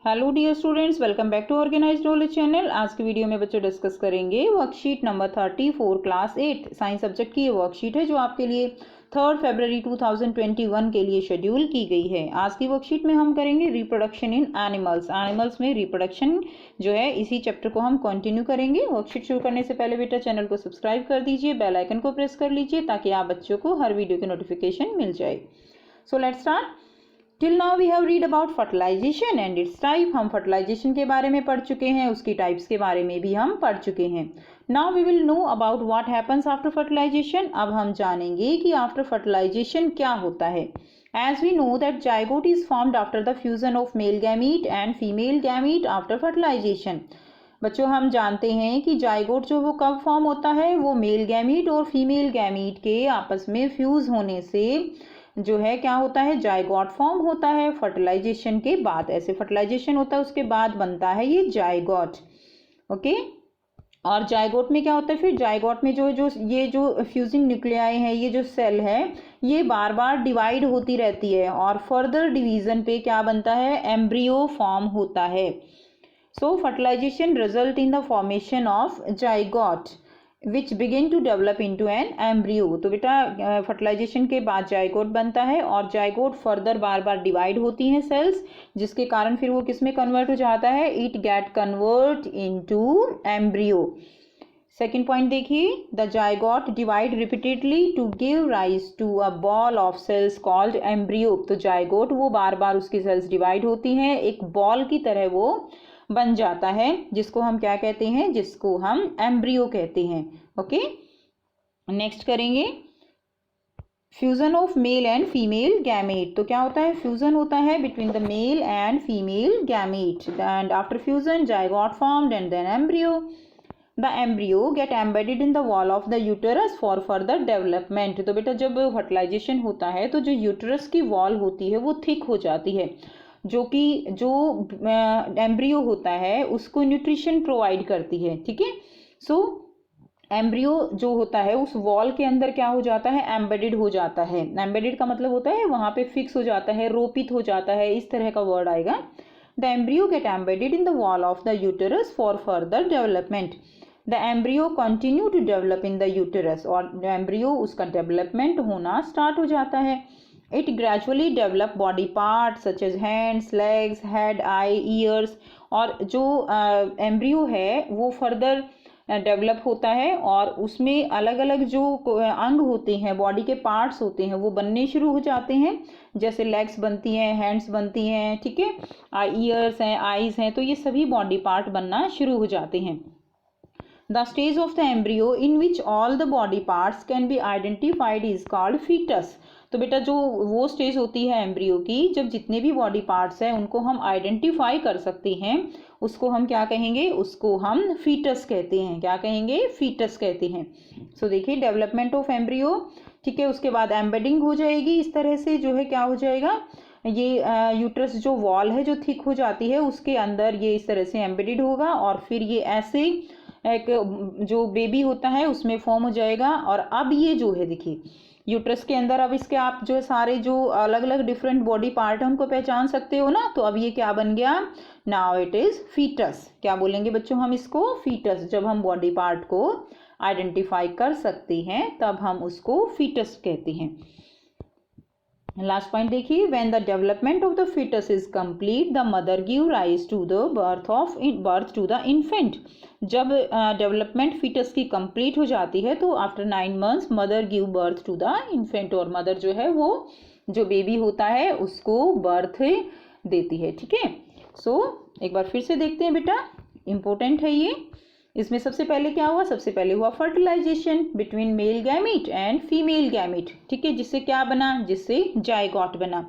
Hello dear students, welcome back to organised knowledge channel. आज की video में बच्चे डिस्कस करेंगे worksheet number 34 class 8 science subject की ये वर्कशीट है जो आपके लिए 3 फरवरी 2021 के लिए शेड्यूल की गई है। आज की वर्कशीट में हम करेंगे रिप्रोडक्शन इन एनिमल्स में रिप्रोडक्शन जो है इसी चैप्टर को हम कंटिन्यू करेंगे। वर्कशीट शुरू करने से पहले बेटा चैनल को सब्सक्राइब कर दीजिए, बेल आइकन को प्रेस कर लीजिए ताकि आप बच्चों को हर वीडियो की नोटिफिकेशन मिल जाए। So let's start. Till now we have read about fertilisation and its type. हम फर्टिलाइजेशन के बारे में पढ़ चुके हैं, उसकी टाइप्स के बारे में भी हम पढ़ चुके हैं। Now we will know about what happens after fertilisation. अब हम जानेंगे कि आफ्टर फर्टिलाइजेशन क्या होता है। As we know that zygote is formed after the fusion of male gamete and female gamete after fertilisation. बच्चों हम जानते हैं कि जाइगोट जो वो कब फॉर्म होता है, वो मेल गैमीट और फीमेल गैमीट के आपस में फ्यूज होने से जो है क्या होता है, जाइगोट फॉर्म होता है फर्टिलाइजेशन के बाद। ऐसे फर्टिलाइजेशन होता है उसके बाद बनता है ये जाइगोट। ओके, और जाइगोट में क्या होता है, फिर जाइगोट में ये जो फ्यूजिंग न्यूक्लियाई है, ये जो सेल है, ये बार बार डिवाइड होती रहती है और फर्दर डिवीजन पे क्या बनता है, एम्ब्रियो फॉर्म होता है। So fertilization result in the formation of zygote which begin to develop into an embryo. तो बेटा फर्टिलाइजेशन के बाद जाइगोट बनता है और जाइगोट फर्दर बार बार डिवाइड होती हैं सेल्स, जिसके कारण फिर वो किस में कन्वर्ट हो जाता है, it get convert into embryo. Second point देखिए, the zygote divide repeatedly to give rise to a ball of cells called embryo. तो जाइगोट वो बार बार उसकी सेल्स डिवाइड होती हैं, एक बॉल की तरह वो बन जाता है, जिसको हम क्या कहते हैं, जिसको हम एम्ब्रियो कहते हैं। ओके, नेक्स्ट करेंगे fusion of male and female gamete. तो क्या होता है, फ्यूजन होता है between the male and female gamete and after fusion zygote formed and then embryo. The embryo get embedded in the wall of the uterus for further development. तो बेटा जब fertilisation होता है तो जो यूटेरस की वॉल होती है वो थिक हो जाती है, जो एम्ब्रियो होता है उसको न्यूट्रिशन प्रोवाइड करती है। ठीक है, सो एम्ब्रियो जो होता है उस वॉल के अंदर क्या हो जाता है, एम्बेडेड हो जाता है। एम्बेडेड का मतलब होता है वहां पे फिक्स हो जाता है, रोपित हो जाता है, इस तरह का वर्ड आएगा। The embryo get embedded in the wall of the uterus for further development. The embryo continue to develop in the uterus, और एम्ब्रियो उसका डेवलपमेंट होना स्टार्ट हो जाता है। It gradually develop body parts such as hands, legs, head, eye, ears। और जो embryo है वो फर्दर डेवलप होता है और उसमें अलग अलग जो अंग होते हैं, बॉडी के पार्ट्स होते हैं, वो बनने शुरू हो जाते हैं। जैसे लेग्स बनती हैं, हैंड्स बनती हैं, ठीक है, ईयर्स हैं, आईज हैं, तो ये सभी बॉडी पार्ट बनना शुरू हो जाते हैं। The stage of the embryo in which all the body parts can be identified is called fetus। तो बेटा जो वो स्टेज होती है एम्ब्रियो की, जब जितने भी बॉडी पार्ट्स हैं उनको हम आइडेंटिफाई कर सकते हैं, उसको हम क्या कहेंगे, उसको हम फीटस कहते हैं। क्या कहेंगे, फीटस कहते हैं। सो देखिए डेवलपमेंट ऑफ एम्ब्रियो, ठीक है, उसके बाद एम्बेडिंग हो जाएगी, इस तरह से जो है क्या हो जाएगा, ये यूट्रस जो वॉल है जो थिक हो जाती है उसके अंदर ये इस तरह से एम्बेडेड होगा और फिर ये ऐसे एक जो बेबी होता है उसमें फॉर्म हो जाएगा। और अब ये जो है देखिए यूट्रस के अंदर, अब इसके आप जो सारे जो अलग अलग डिफरेंट बॉडी पार्ट हैं उनको पहचान सकते हो ना, तो अब ये क्या बन गया, नाउ इट इज फीटस। क्या बोलेंगे बच्चों हम इसको, फीटस। जब हम बॉडी पार्ट को आइडेंटिफाई कर सकते हैं तब हम उसको फीटस कहते हैं। लास्ट पॉइंट देखिए, when the development of the foetus is complete the mother give rise to the birth to the infant. जब डेवलपमेंट फीटस की कंप्लीट हो जाती है तो after 9 months mother give birth to the infant, और mother जो है वो जो बेबी होता है उसको बर्थ देती है। ठीक है, सो एक बार फिर से देखते हैं बेटा, इंपॉर्टेंट है ये। इसमें सबसे पहले क्या हुआ, सबसे पहले हुआ fertilisation between male gamete and female gamete. ठीक है, जिससे क्या बना, जिससे जाइगोट बना।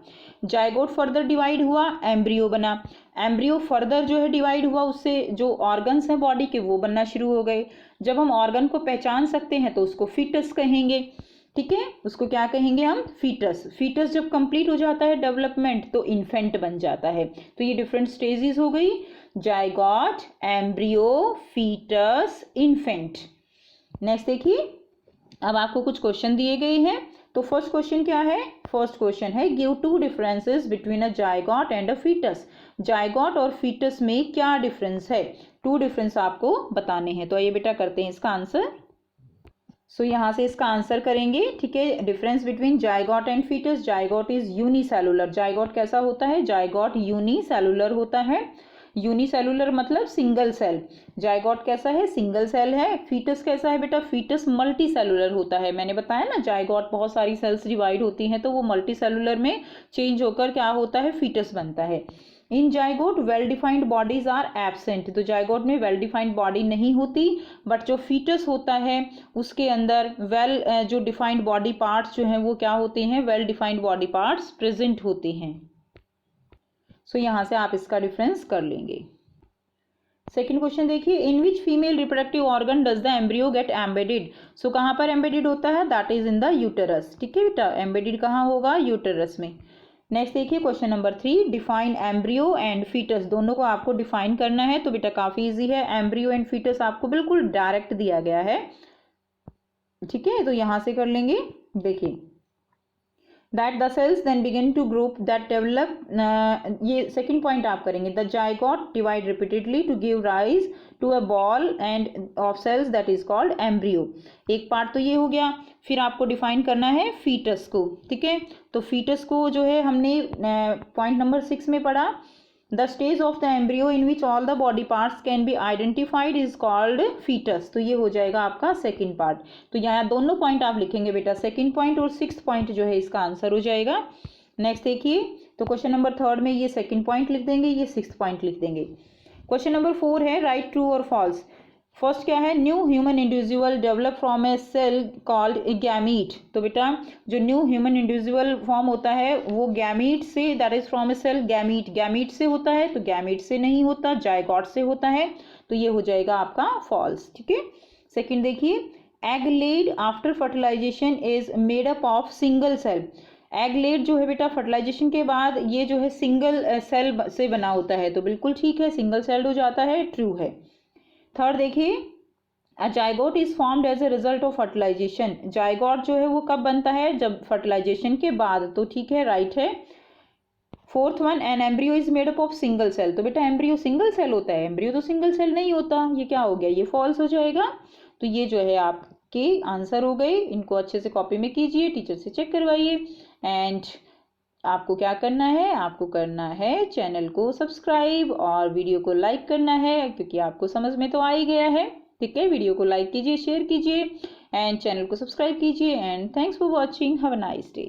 जाइगोट फर्दर डिवाइड हुआ, एम्ब्रियो बना। एम्ब्रियो फर्दर जो है डिवाइड हुआ, उससे जो ऑर्गन्स हैं बॉडी के वो बनना शुरू हो गए। जब हम ऑर्गन को पहचान सकते हैं तो उसको फीटस कहेंगे। ठीक है, उसको क्या कहेंगे हम, फीटस। फीटस जब कंप्लीट हो जाता है डेवलपमेंट तो इन्फेंट बन जाता है। तो ये डिफरेंट स्टेजेस हो गई, zygote, embryo, foetus, infant. Next देखिए, अब आपको कुछ क्वेश्चन दिए गए हैं। तो फर्स्ट क्वेश्चन क्या है, फर्स्ट क्वेश्चन है give 2 differences between a zygote and a foetus. Zygote और फीटस में क्या डिफरेंस है, 2 डिफरेंस आपको बताने हैं। तो ये बेटा करते हैं इसका आंसर। सो यहाँ से इसका आंसर करेंगे, ठीक है। Difference between zygote and foetus, zygote is unicellular. Zygote कैसा होता है, जायगोट यूनिसेलुलर होता है। यूनिसेलुलर मतलब सिंगल सेल। जायगोट कैसा है, सिंगल सेल है। फीटस कैसा है बेटा, फीटस मल्टी सेलुलर होता है। मैंने बताया ना जायगोट बहुत सारी सेल्स डिवाइड होती हैं, तो वो मल्टी सेलुलर में चेंज होकर क्या होता है, फीटस बनता है। In zygote well defined bodies are absent. तो जायगोट में वेल डिफाइंड बॉडी नहीं होती, बट जो फीटस होता है उसके अंदर जो डिफाइंड बॉडी पार्ट्स जो हैं वो क्या होते हैं, well defined body parts present होते हैं। सो यहाँ से आप इसका डिफरेंस कर लेंगे। सेकेंड क्वेश्चन देखिए, in which female reproductive organ does the embryo get embedded. So कहाँ पर एम्बेडेड होता है, that is in the uterus. ठीक है बेटा, एम्बेडेड कहाँ होगा, यूटेरस में। नेक्स्ट देखिए question number 3, define embryo and foetus. दोनों को आपको डिफाइन करना है, तो बेटा काफी इजी है। एम्ब्रियो एंड फीटस आपको बिल्कुल डायरेक्ट दिया गया है, ठीक है। तो यहां से कर लेंगे। देखिए, that the cells then begin to group that develop, ये सेकंड पॉइंट आप करेंगे। The zygote divide repeatedly to give rise to a ball and of cells that is called embryo. एक पार्ट तो ये हो गया। फिर आपको डिफाइन करना है फीटस को, ठीक है। तो फीटस को जो है हमने पॉइंट नंबर 6 में पढ़ा, the stage of the embryo in which all the body parts can be identified is called foetus. तो ये हो जाएगा आपका सेकंड पार्ट। तो यहाँ दोनों पॉइंट आप लिखेंगे बेटा, सेकंड पॉइंट और 6th पॉइंट जो है इसका आंसर हो जाएगा। नेक्स्ट देखिए, तो क्वेश्चन नंबर 3 में ये सेकंड पॉइंट लिख देंगे, ये 6th पॉइंट लिख देंगे। क्वेश्चन नंबर 4 है, राइट ट्रू और फॉल्स। फर्स्ट क्या है, new human individual develop from a cell called a gamete. तो बेटा जो न्यू ह्यूमन इंडिविजुअल फॉर्म होता है वो गैमीट से, that is from a cell gamete. Gamete से होता है, तो गैमीट से नहीं होता, जायगोट से होता है। तो ये हो जाएगा आपका फॉल्स, ठीक है। सेकंड देखिए, egg laid after fertilisation is made up of single cell. Egg laid जो है बेटा फर्टिलाइजेशन के बाद ये जो है सिंगल सेल से बना होता है, तो बिल्कुल ठीक है, सिंगल सेल्ड हो जाता है, ट्रू है। थर्ड देखिए, a zygote is formed as a result of fertilization. Zygote जो है वो कब बनता है, जब फर्टिलाइजेशन के बाद, तो ठीक है, राइट है। Fourth one, an embryo is made up of single cell. तो बेटा एम्ब्रियो सिंगल सेल होता है, एम्ब्रियो तो सिंगल सेल नहीं होता, ये क्या हो गया, ये फॉल्स हो जाएगा। तो ये जो है आपके आंसर हो गए। इनको अच्छे से कॉपी में कीजिए, टीचर से चेक करवाइए। एंड आपको क्या करना है, आपको करना है चैनल को सब्सक्राइब और वीडियो को लाइक करना है, क्योंकि आपको समझ में तो आ ही गया है, ठीक है। वीडियो को लाइक कीजिए, शेयर कीजिए एंड चैनल को सब्सक्राइब कीजिए। And thanks for watching, have a nice day.